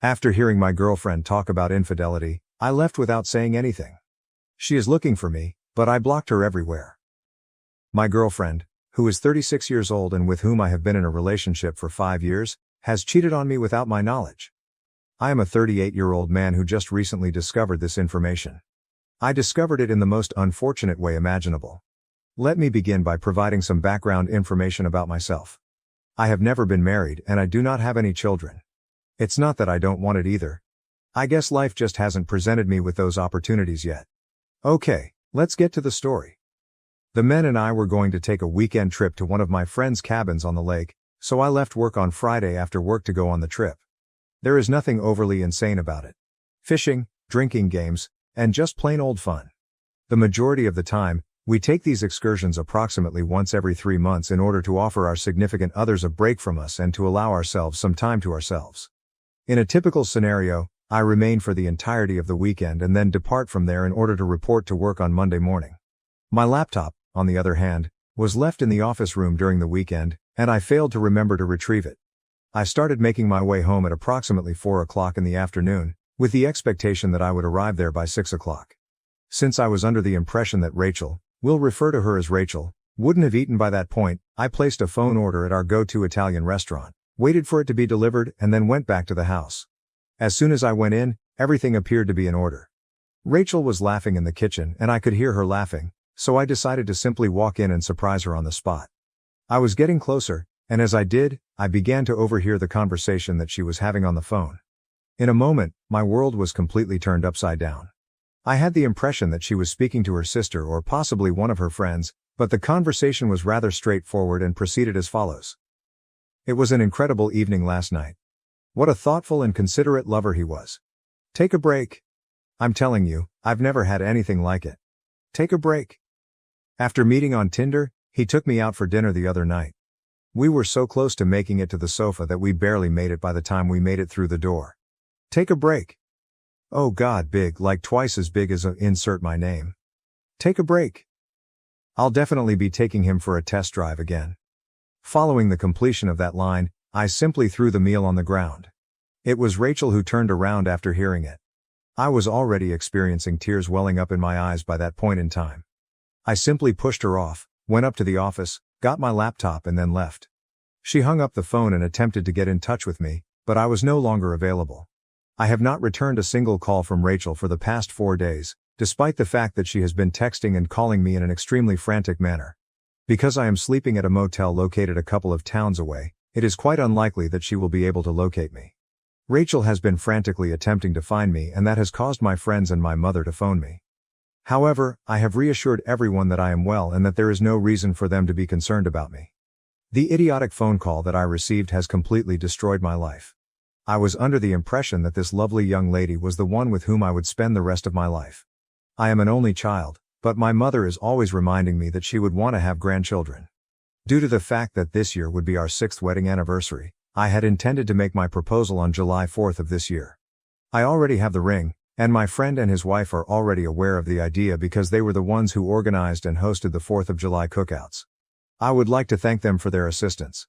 After hearing my girlfriend talk about infidelity, I left without saying anything. She is looking for me, but I blocked her everywhere. My girlfriend, who is 36 years old and with whom I have been in a relationship for 5 years, has cheated on me without my knowledge. I am a 38-year-old man who just recently discovered this information. I discovered it in the most unfortunate way imaginable. Let me begin by providing some background information about myself. I have never been married and I do not have any children. It's not that I don't want it either. I guess life just hasn't presented me with those opportunities yet. Okay, let's get to the story. The men and I were going to take a weekend trip to one of my friend's cabins on the lake, so I left work on Friday after work to go on the trip. There is nothing overly insane about it. Fishing, drinking games, and just plain old fun. The majority of the time, we take these excursions approximately once every 3 months in order to offer our significant others a break from us and to allow ourselves some time to ourselves. In a typical scenario, I remain for the entirety of the weekend and then depart from there in order to report to work on Monday morning. My laptop, on the other hand, was left in the office room during the weekend, and I failed to remember to retrieve it. I started making my way home at approximately 4 o'clock in the afternoon, with the expectation that I would arrive there by 6 o'clock. Since I was under the impression that Rachel, we'll refer to her as Rachel, wouldn't have eaten by that point, I placed a phone order at our go-to Italian restaurant, waited for it to be delivered, and then went back to the house. As soon as I went in, everything appeared to be in order. Rachel was laughing in the kitchen and I could hear her laughing, so I decided to simply walk in and surprise her on the spot. I was getting closer, and as I did, I began to overhear the conversation that she was having on the phone. In a moment, my world was completely turned upside down. I had the impression that she was speaking to her sister or possibly one of her friends, but the conversation was rather straightforward and proceeded as follows. It was an incredible evening last night. What a thoughtful and considerate lover he was. Take a break. I'm telling you, I've never had anything like it. Take a break. After meeting on Tinder, he took me out for dinner the other night. We were so close to making it to the sofa that we barely made it by the time we made it through the door. Take a break. Oh God, big, like twice as big as insert my name. Take a break. I'll definitely be taking him for a test drive again. Following the completion of that line, I simply threw the meal on the ground. It was Rachel who turned around after hearing it. I was already experiencing tears welling up in my eyes by that point in time. I simply pushed her off, went up to the office, got my laptop and then left. She hung up the phone and attempted to get in touch with me, but I was no longer available. I have not returned a single call from Rachel for the past 4 days, despite the fact that she has been texting and calling me in an extremely frantic manner. Because I am sleeping at a motel located a couple of towns away, it is quite unlikely that she will be able to locate me. Rachel has been frantically attempting to find me and that has caused my friends and my mother to phone me. However, I have reassured everyone that I am well and that there is no reason for them to be concerned about me. The idiotic phone call that I received has completely destroyed my life. I was under the impression that this lovely young lady was the one with whom I would spend the rest of my life. I am an only child, but my mother is always reminding me that she would want to have grandchildren. Due to the fact that this year would be our 6th wedding anniversary, I had intended to make my proposal on July 4th of this year. I already have the ring, and my friend and his wife are already aware of the idea because they were the ones who organized and hosted the 4th of July cookouts. I would like to thank them for their assistance.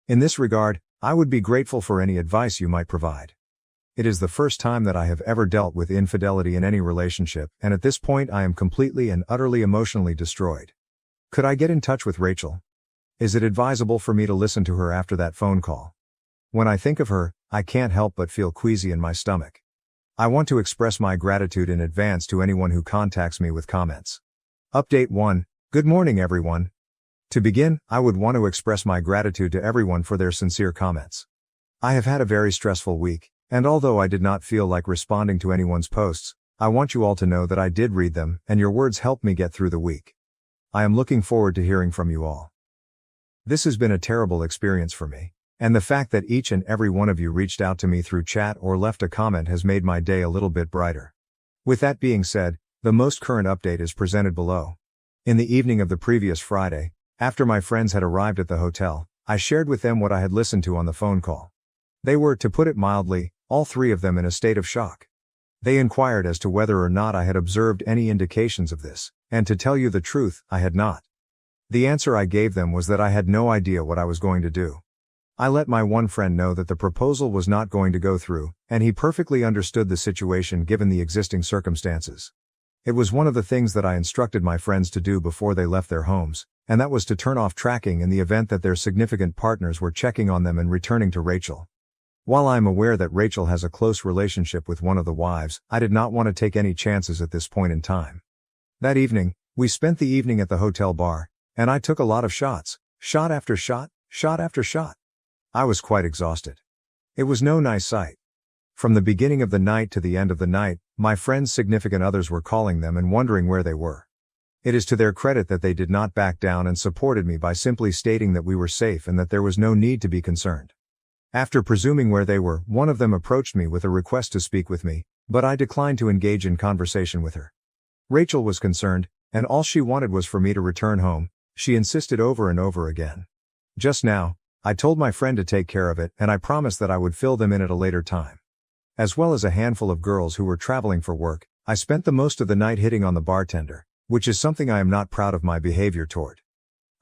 In this regard, I would be grateful for any advice you might provide. It is the first time that I have ever dealt with infidelity in any relationship, and at this point I am completely and utterly emotionally destroyed. Could I get in touch with Rachel? Is it advisable for me to listen to her after that phone call? When I think of her, I can't help but feel queasy in my stomach. I want to express my gratitude in advance to anyone who contacts me with comments. Update 1. Good morning everyone. To begin, I would want to express my gratitude to everyone for their sincere comments. I have had a very stressful week, and although I did not feel like responding to anyone's posts, I want you all to know that I did read them, and your words helped me get through the week. I am looking forward to hearing from you all. This has been a terrible experience for me, and the fact that each and every one of you reached out to me through chat or left a comment has made my day a little bit brighter. With that being said, the most current update is presented below. In the evening of the previous Friday, after my friends had arrived at the hotel, I shared with them what I had listened to on the phone call. They were, to put it mildly, all 3 of them in a state of shock. They inquired as to whether or not I had observed any indications of this, and to tell you the truth, I had not. The answer I gave them was that I had no idea what I was going to do. I let my one friend know that the proposal was not going to go through, and he perfectly understood the situation given the existing circumstances. It was one of the things that I instructed my friends to do before they left their homes, and that was to turn off tracking in the event that their significant partners were checking on them and returning to Rachel. While I am aware that Rachel has a close relationship with one of the wives, I did not want to take any chances at this point in time. That evening, we spent the evening at the hotel bar, and I took a lot of shots, shot after shot, shot after shot. I was quite exhausted. It was no nice sight. From the beginning of the night to the end of the night, my friends' significant others were calling them and wondering where they were. It is to their credit that they did not back down and supported me by simply stating that we were safe and that there was no need to be concerned. After presuming where they were, one of them approached me with a request to speak with me, but I declined to engage in conversation with her. Rachel was concerned, and all she wanted was for me to return home. She insisted over and over again. Just now, I told my friend to take care of it, and I promised that I would fill them in at a later time. As well as a handful of girls who were traveling for work, I spent the most of the night hitting on the bartender, which is something I am not proud of my behavior toward.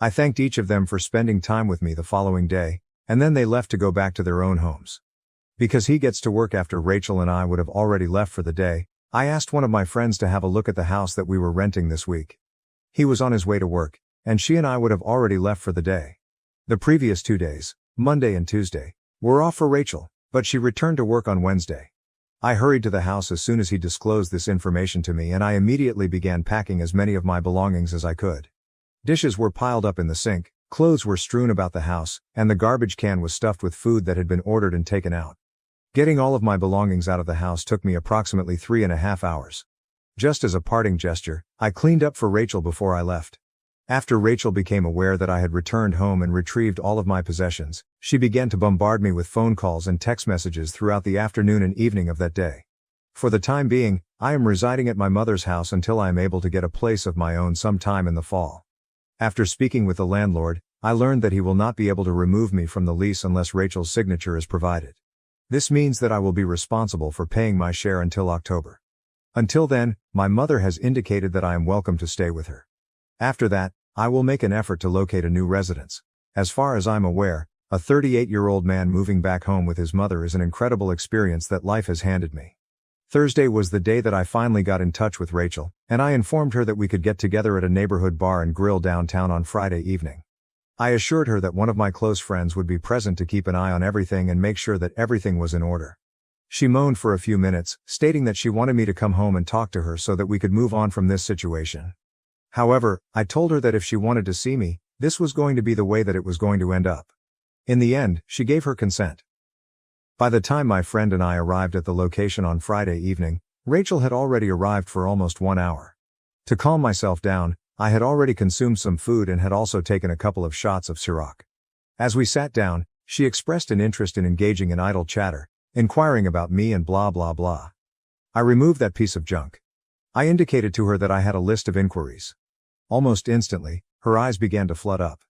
I thanked each of them for spending time with me the following day, and then they left to go back to their own homes. Because he gets to work after Rachel and I would have already left for the day, I asked one of my friends to have a look at the house that we were renting this week. He was on his way to work, and she and I would have already left for the day. The previous 2 days, Monday and Tuesday, were off for Rachel, but she returned to work on Wednesday. I hurried to the house as soon as he disclosed this information to me, and I immediately began packing as many of my belongings as I could. Dishes were piled up in the sink, clothes were strewn about the house, and the garbage can was stuffed with food that had been ordered and taken out. Getting all of my belongings out of the house took me approximately 3.5 hours. Just as a parting gesture, I cleaned up for Rachel before I left. After Rachel became aware that I had returned home and retrieved all of my possessions, she began to bombard me with phone calls and text messages throughout the afternoon and evening of that day. For the time being, I am residing at my mother's house until I am able to get a place of my own sometime in the fall. After speaking with the landlord, I learned that he will not be able to remove me from the lease unless Rachel's signature is provided. This means that I will be responsible for paying my share until October. Until then, my mother has indicated that I am welcome to stay with her. After that, I will make an effort to locate a new residence. As far as I'm aware, a 38-year-old man moving back home with his mother is an incredible experience that life has handed me. Thursday was the day that I finally got in touch with Rachel, and I informed her that we could get together at a neighborhood bar and grill downtown on Friday evening. I assured her that one of my close friends would be present to keep an eye on everything and make sure that everything was in order. She moaned for a few minutes, stating that she wanted me to come home and talk to her so that we could move on from this situation. However, I told her that if she wanted to see me, this was going to be the way that it was going to end up. In the end, she gave her consent. By the time my friend and I arrived at the location on Friday evening, Rachel had already arrived for almost 1 hour. To calm myself down, I had already consumed some food and had also taken a couple of shots of Ciroc. As we sat down, she expressed an interest in engaging in idle chatter, inquiring about me and blah blah blah. I removed that piece of junk. I indicated to her that I had a list of inquiries. Almost instantly, her eyes began to flood up.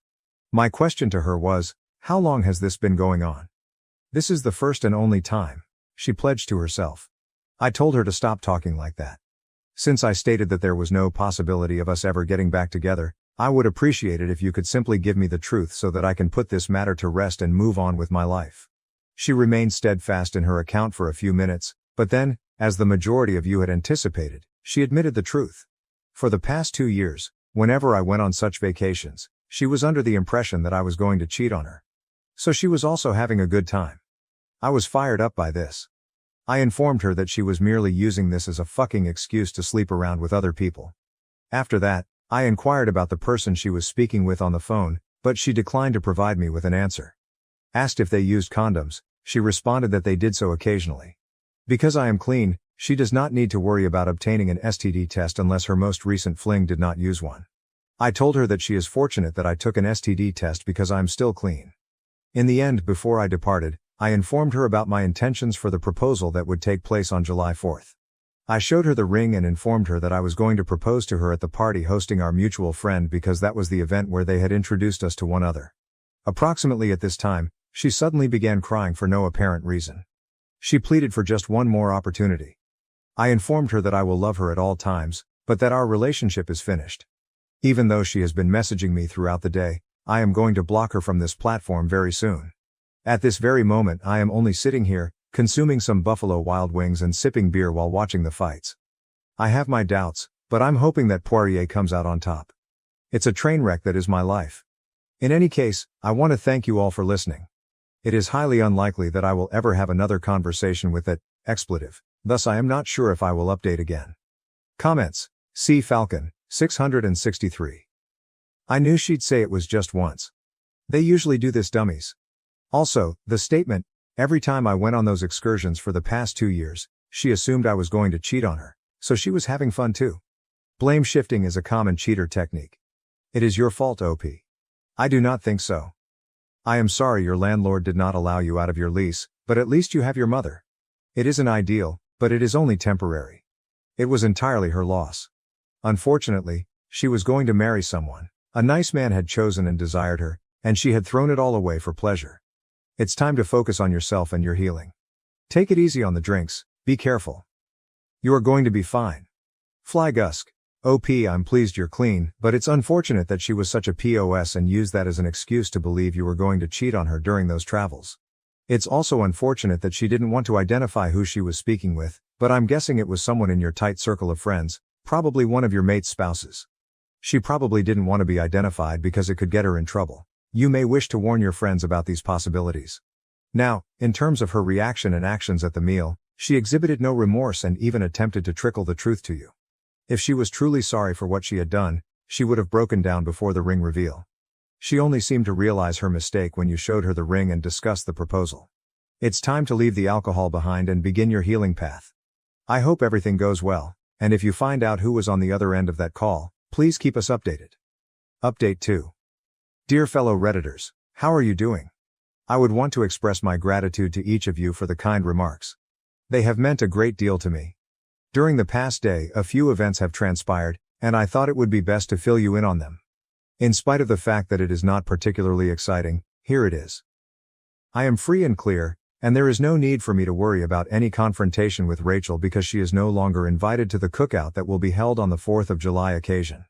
My question to her was, "How long has this been going on?" "This is the first and only time," she pledged to herself. I told her to stop talking like that. Since I stated that there was no possibility of us ever getting back together, I would appreciate it if you could simply give me the truth so that I can put this matter to rest and move on with my life. She remained steadfast in her account for a few minutes, but then, as the majority of you had anticipated, she admitted the truth. For the past 2 years, whenever I went on such vacations, she was under the impression that I was going to cheat on her. So she was also having a good time. I was fired up by this. I informed her that she was merely using this as a fucking excuse to sleep around with other people. After that, I inquired about the person she was speaking with on the phone, but she declined to provide me with an answer. Asked if they used condoms, she responded that they did so occasionally. Because I am clean, she does not need to worry about obtaining an STD test unless her most recent fling did not use one. I told her that she is fortunate that I took an STD test because I am still clean. In the end, before I departed, I informed her about my intentions for the proposal that would take place on July 4th. I showed her the ring and informed her that I was going to propose to her at the party hosting our mutual friend because that was the event where they had introduced us to one another. Approximately at this time, she suddenly began crying for no apparent reason. She pleaded for just one more opportunity. I informed her that I will love her at all times, but that our relationship is finished. Even though she has been messaging me throughout the day, I am going to block her from this platform very soon. At this very moment I am only sitting here, consuming some Buffalo Wild Wings and sipping beer while watching the fights. I have my doubts, but I'm hoping that Poirier comes out on top. It's a train wreck that is my life. In any case, I want to thank you all for listening. It is highly unlikely that I will ever have another conversation with that expletive, thus I am not sure if I will update again. Comments. C. Falcon, 663. I knew she'd say it was just once. They usually do this, dummies. Also, the statement, every time I went on those excursions for the past 2 years, she assumed I was going to cheat on her, so she was having fun too. Blame shifting is a common cheater technique. It is your fault, OP. I do not think so. I am sorry your landlord did not allow you out of your lease, but at least you have your mother. It isn't ideal, but it is only temporary. It was entirely her loss. Unfortunately, she was going to marry someone. A nice man had chosen and desired her, and she had thrown it all away for pleasure. It's time to focus on yourself and your healing. Take it easy on the drinks, be careful. You are going to be fine. Fly Gusk. OP, I'm pleased you're clean, but it's unfortunate that she was such a POS and used that as an excuse to believe you were going to cheat on her during those travels. It's also unfortunate that she didn't want to identify who she was speaking with, but I'm guessing it was someone in your tight circle of friends, probably one of your mate's spouses. She probably didn't want to be identified because it could get her in trouble. You may wish to warn your friends about these possibilities. Now, in terms of her reaction and actions at the meal, she exhibited no remorse and even attempted to trickle the truth to you. If she was truly sorry for what she had done, she would have broken down before the ring reveal. She only seemed to realize her mistake when you showed her the ring and discussed the proposal. It's time to leave the alcohol behind and begin your healing path. I hope everything goes well, and if you find out who was on the other end of that call, please keep us updated. Update 2. Dear fellow Redditors, how are you doing? I would want to express my gratitude to each of you for the kind remarks. They have meant a great deal to me. During the past day, a few events have transpired, and I thought it would be best to fill you in on them. In spite of the fact that it is not particularly exciting, here it is. I am free and clear, and there is no need for me to worry about any confrontation with Rachel because she is no longer invited to the cookout that will be held on the 4th of July occasion.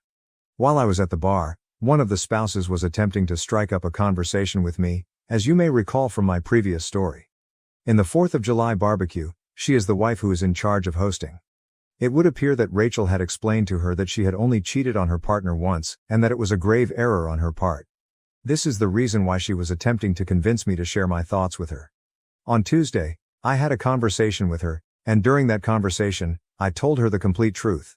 While I was at the bar, one of the spouses was attempting to strike up a conversation with me, as you may recall from my previous story. In the 4th of July barbecue, she is the wife who is in charge of hosting. It would appear that Rachel had explained to her that she had only cheated on her partner once, and that it was a grave error on her part. This is the reason why she was attempting to convince me to share my thoughts with her. On Tuesday, I had a conversation with her, and during that conversation, I told her the complete truth.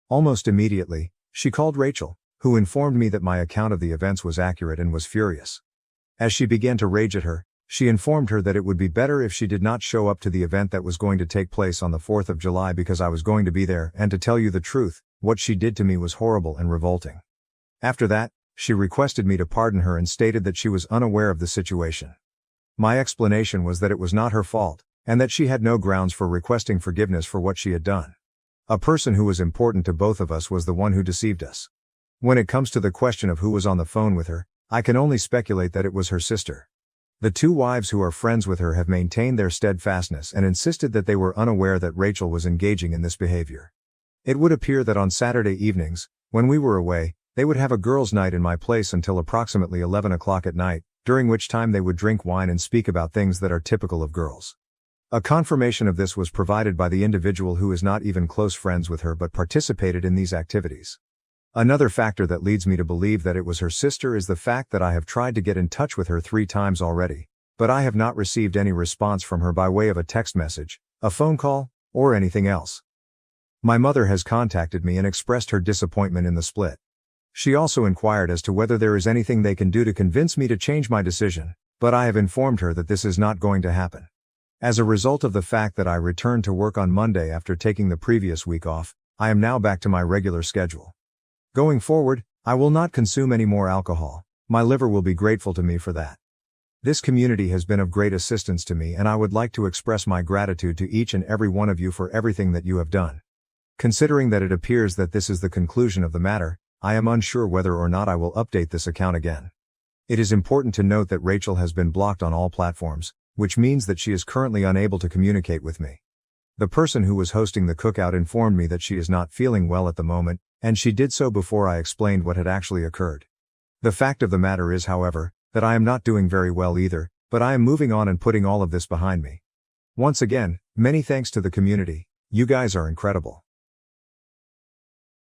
Almost immediately, she called Rachel, who informed me that my account of the events was accurate and was furious. As she began to rage at her, she informed her that it would be better if she did not show up to the event that was going to take place on the 4th of July because I was going to be there, and to tell you the truth, what she did to me was horrible and revolting. After that, she requested me to pardon her and stated that she was unaware of the situation. My explanation was that it was not her fault, and that she had no grounds for requesting forgiveness for what she had done. A person who was important to both of us was the one who deceived us. When it comes to the question of who was on the phone with her, I can only speculate that it was her sister. The two wives who are friends with her have maintained their steadfastness and insisted that they were unaware that Rachel was engaging in this behavior. It would appear that on Saturday evenings, when we were away, they would have a girls' night in my place until approximately 11 o'clock at night, during which time they would drink wine and speak about things that are typical of girls. A confirmation of this was provided by the individual who is not even close friends with her but participated in these activities. Another factor that leads me to believe that it was her sister is the fact that I have tried to get in touch with her 3 times already, but I have not received any response from her by way of a text message, a phone call, or anything else. My mother has contacted me and expressed her disappointment in the split. She also inquired as to whether there is anything they can do to convince me to change my decision, but I have informed her that this is not going to happen. As a result of the fact that I returned to work on Monday after taking the previous week off, I am now back to my regular schedule. Going forward, I will not consume any more alcohol. My liver will be grateful to me for that. This community has been of great assistance to me, and I would like to express my gratitude to each and every one of you for everything that you have done. Considering that it appears that this is the conclusion of the matter, I am unsure whether or not I will update this account again. It is important to note that Rachel has been blocked on all platforms, which means that she is currently unable to communicate with me. The person who was hosting the cookout informed me that she is not feeling well at the moment, and she did so before I explained what had actually occurred. The fact of the matter is, however, that I am not doing very well either, But I am moving on and putting all of this behind me. Once again, many thanks to the community, you guys are incredible.